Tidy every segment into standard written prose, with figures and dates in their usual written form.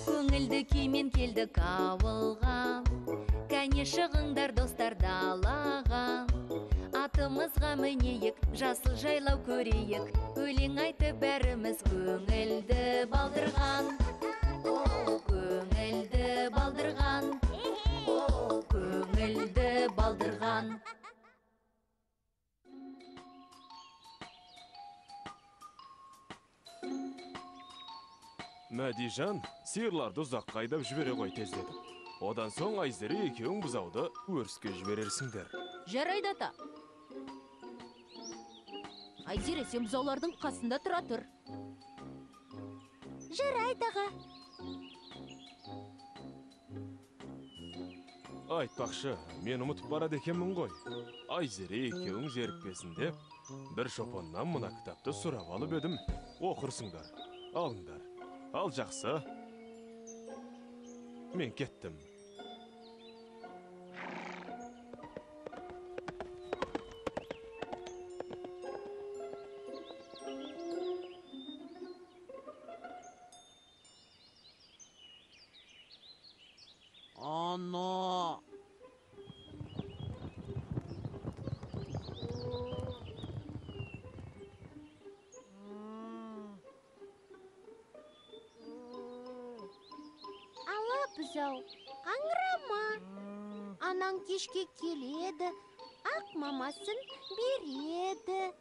Көңілді күймен келдік ауылға, кәне шығыңдар достар далаға. Атымызға мінейік, жасыл жайлау көрейік, өлең айтып бәріміз көңілді балдырған. О, көңілді балдырған. О, көңілді балдырған. Мәдижан, сиырларды ұзаққа айдап жібере қой тездетіп. Одан соң Айзере екеуің бұзауды өріске жіберерсіңдер. Жарайды ата. Айзере, сен бұзаулардың қасында тұра тұр. Жарайды аға. Айтпақшы, мен ұмытып барады екенмін ғой. Айзере екеуің зерікпесін деп, бір шопаннан мына кітапты сұрап алып едім. Оқырсыңдар, алыңдар. Ал жақсы. Мен кеттім. Ана! Ала бұзау, аңырама. Анаң кешке келеді, ақ мамасын береді.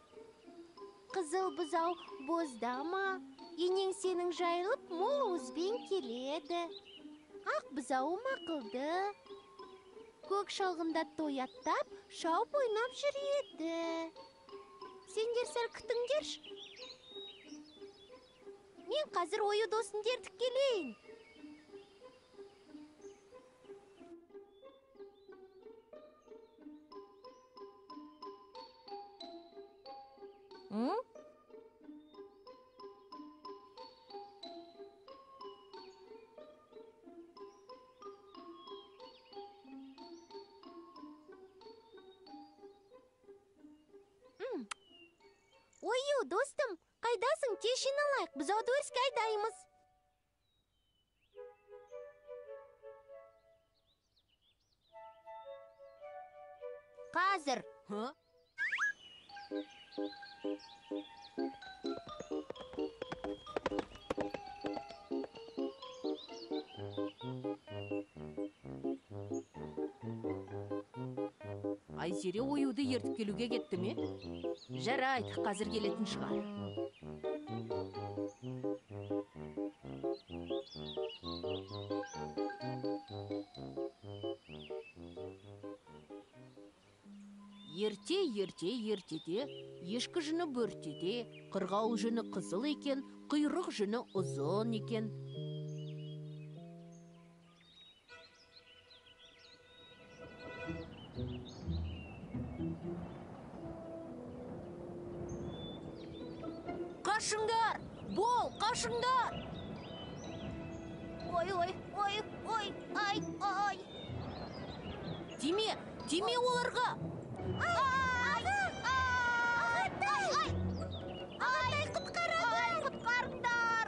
Қызыл бұзау боздама, енең сенің жайылып мол уызбен келеді. Ақ бұзауым ақылды, көк шалғында той аттап, шауып ойнап жүреді. Сендер сәл күтіңдерші. Мен қазір ою досын дертіп келейін. Ою, достым, қайдасың? Тез жиналайық, бұзауды өріске айдаймыз. Қазір. Айзере оюды ертіп келуге кетті ме? Жарайды, қазір келетін шығар. Ертеде, ешкі жүні бөртеде, қырғауыл жүні қызыл екен, құйрық жүні ұзын екен. Қашыңдар! Бол, қашыңдар! Ой, ай. Тиме оларға! Ағатай, құтқарыңдар!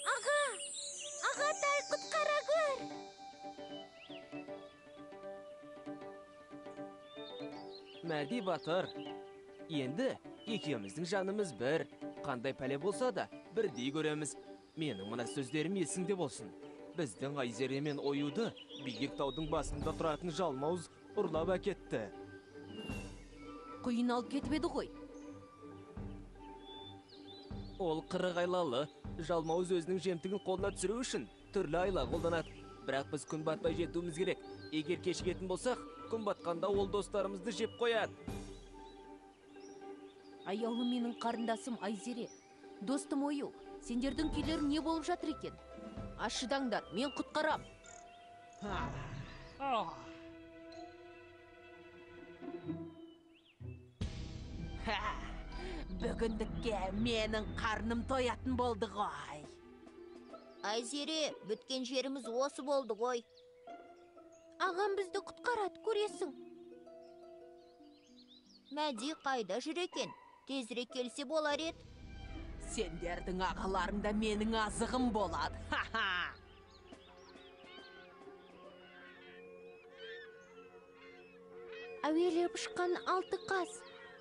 Аға! Ағатай, құтқара көр! Мәди батыр, енді екеуміздің жанымыз бір. Қандай пәле болса да, бірдей көреміз. Менің мына сөздерім есіңде болсын. Біздің Айзере мен оюды биік таудың басында тұратын жалмауыз ұрлап әкетті. Құйын алып кетіп еді ғой. Ол қырық айлалы, жалмауыз өзінің жемтігін қолына түсіру үшін түрлі айла қолданады. Бірақ біз күн батпай жетуіміз керек. Егер кешігетін болсақ, күн батқанда ол достарымызды жеп қояды. Аяулы менің қарындасым Айзере. Достым Ою, сендердің күйлер не болып жатыр екен? Ашыдаңдар, мен құтқарам. Бүгіндікке менің қарным тоятын болды ғой. Айзере, бүткен жеріміз осы болды ғой. Ағам бізді құтқарады, көресің. Мәди қайда жүр екен? Тезірек келсе болар еді. Сендердің ағаларыңда менің азығым болады. Әуелеп ұшқан 6 қаз.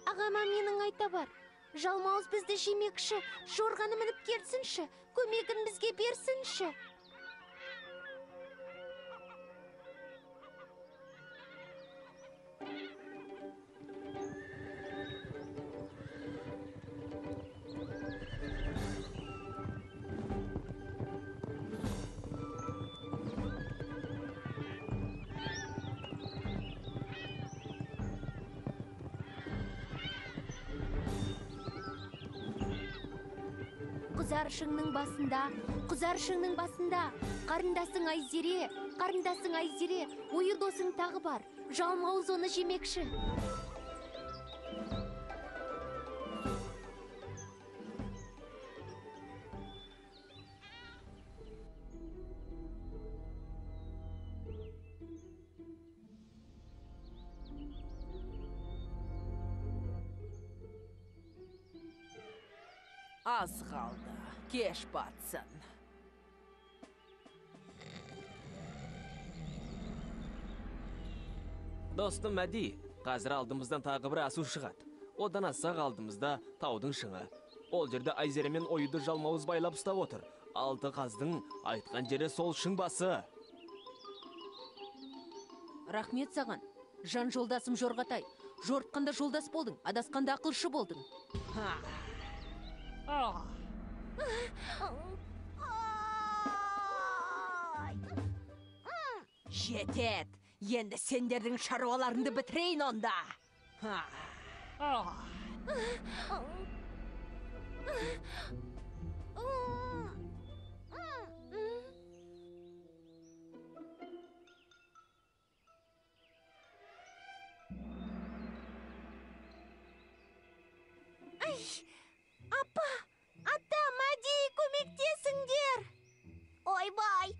Ағама менің айта бар. Жалмауыз бізді жемекші, жорғаны мініп келсінші, көмегін бізге берсінші. Құзаршыңның басында, қарындасың Айзере, ойы досың тағы бар, жалмауыз оны жемекші. Az қалды, кеш батсын. Достым Мәди, қазір алдымыздан тағы бір асу шығады. Одан ассақ алдымызда таудың шыңы. Ол жерде Айзере мен Оюды жалмауыз байлап ұстап отыр. 6 қаздың айтқан жері сол шың басы. Рахмет саған, жан жолдасым Жорғатай. Жортқанда жолдас болдың, адасқанда ақылшы болдың. Жетет, енді сендердің шаруаларыңды бітірейін онда. Ата, Мәди, көмектесіңдер. Ойбай!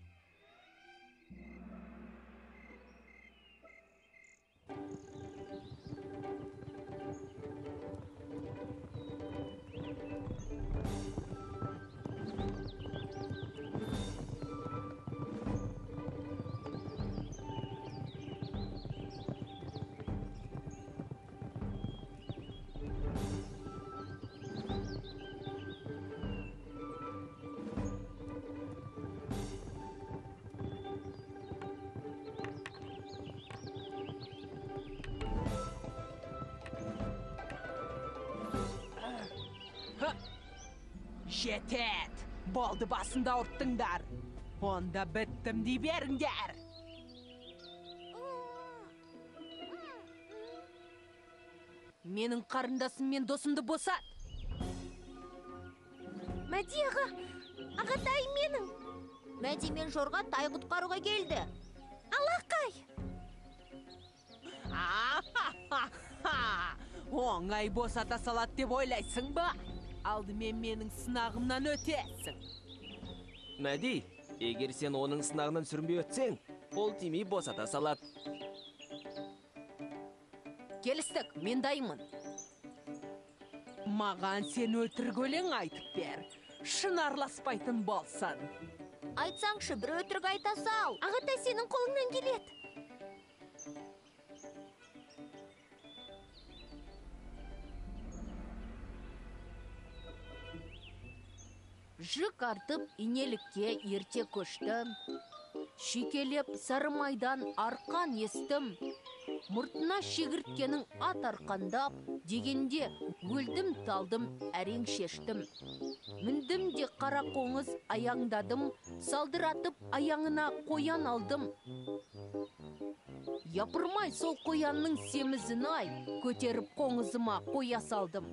Жетет, болды басында ұрттыңдар. Онда біттім дей беріңдер. Менің қарындасым мен досымды босат. Мәди аға, ағатай менің. Мәди мен Жорға тай құтқаруға келді. Алақай! Оңай босата салат деп ойлайсың ба? Алдымен менің сынағымнан өтесің. Мәди, егер сен оның сынағынан сүрінбей өтсең, ол тимей босата салат. Келістік, мен дайынмын. Маған сен өтірік өлең айтып бер. Шын араласпайтын болсын. Айтсаңшы, бір өтірік айта сал. Ағатай сенің қолыңнан келеді. Жүк артып инелікке ерте көштім. Шүйкелеп сары майдан арқан естім. мұртына шегірткенің ат арқандап, дегенде өлдім талдым, әрең шештім. Міндім де қара қоңыз аяңдадым, салдыратып аяңына қоян алдым. Япырмай сол қоянның семізін ай, көтеріп қоңызыма қоя салдым.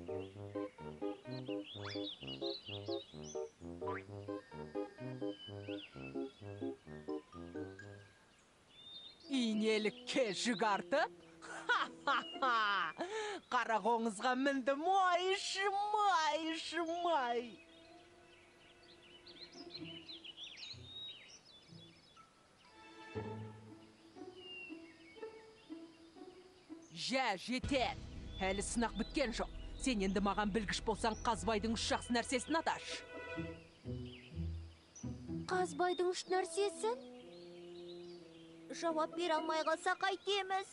Инелікке жүгартып, қара қоңызға міндім, ой, шымай. Жә, жетер. Әлі сынақ біткен жоқ. Сен енді маған білгіш болсаң, Қазбайдың үш жақсы нәрсесін аташ. Қазбайдың үш нәрсесі? Жауап бере алмай қалсақ қайтеміз?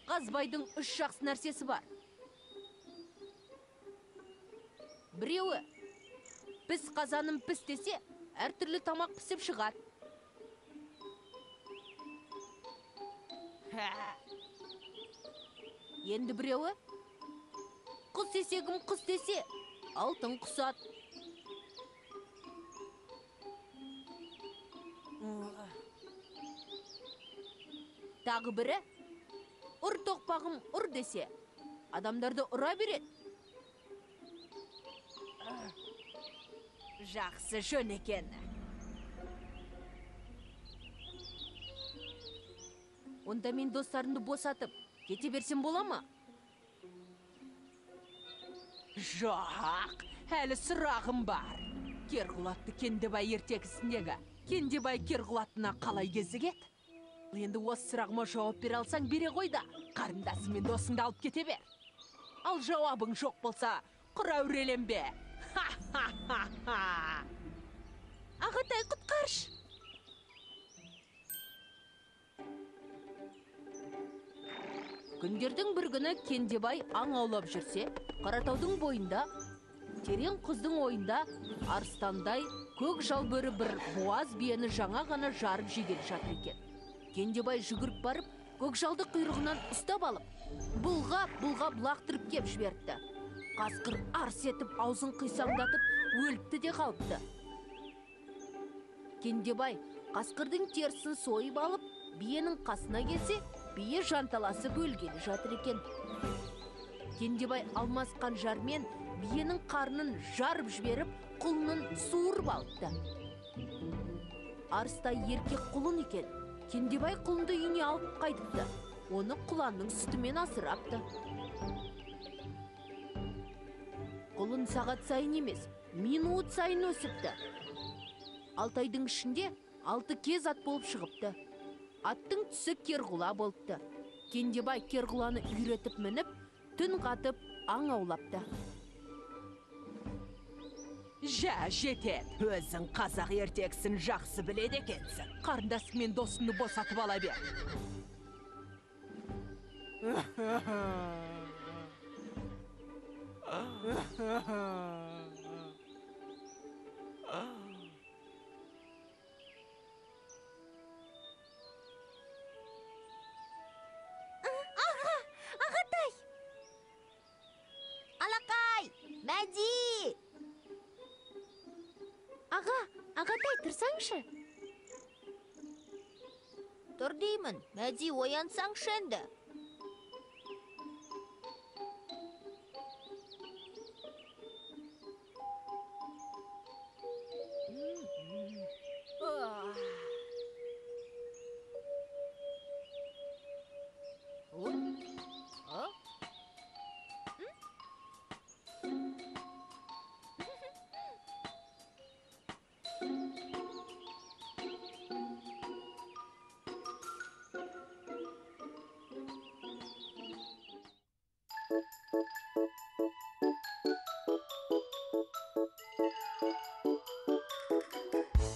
Қазбайдың үш жақсы нәрсесі бар. Біреуі, піс қазаным піс десе, әртүрлі тамақ пісіп шығады. Енді біреуі, құс есегім құс десе, алтын құсат. Тағы бірі, ұр тоқпағым ұр десе, адамдарды ұра береді. Жақсы жөн екен. Онда мен достарымды босатып, кете берсем бола ма? Жоқ, әлі сұрағым бар. Керқұлатты Кендебай ертегісіндегі Кендебай Керқұлатына қалай кезігет? Енді осы сұрағыма жауап бере алсаң бере қой да, қарындасы мен досыңды алып кете бер. Ал жауабың жоқ болса, құра үреленбе. Ағатай, құтқарш! Күндердің бір күні Кендебай аң аулап жүрсе, Қаратаудың бойында, терең құздың ойында, арыстандай көк жалбөрі бір буаз биені жаңа ғана жарып жегелі жатыр екен. Кендебай жүгіріп барып, көкжалды құйрығынан ұстап алып, бұлғап лақтырып кеп жіберді. Қасқыр арс етіп, аузын қисаңдатып, өліпті де қалыпты. Кендебай қасқырдың терісін сойып алып, биенің қасына келсе, бие жанталасып өлгелі жатыр екен. Кендебай алмас қанжармен биенің қарнын жарып жіберіп, құлынын суырып алыпты. Арыстай еркек құлын екен. Кендебай құлынды үйіне алып қайтыпты. Оны құланның сүтімен асырапты. Құлын сағат сайын емес, минут сайын өсіпті. 6 айдың ішінде 6 кез ат болып шығыпты. Аттың түсі Керғұла болыпты. Кендебай Керғұланы үйретіп мініп, түн қатып аң аулапты. Жә, жетер. Өзің қазақ ертексін жақсы біледі екенсің. Қарындасы мен досыңды босатып ала бер. Ағатай! Алақай! Мәди! Ағатай, тұрсаңшы? Тұр деймін, Мәди, оянсаңшы енді.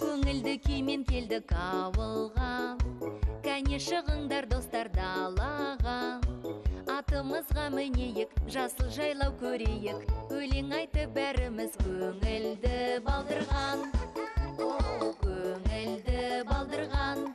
Көңілді күймен келдік ауылға, кәне шығыңдар достар далаға. Атымызға мінейік, жасыл жайлау көрейік, өлең айтып бәріміз көңілді балдырған. Көңілді балдырған.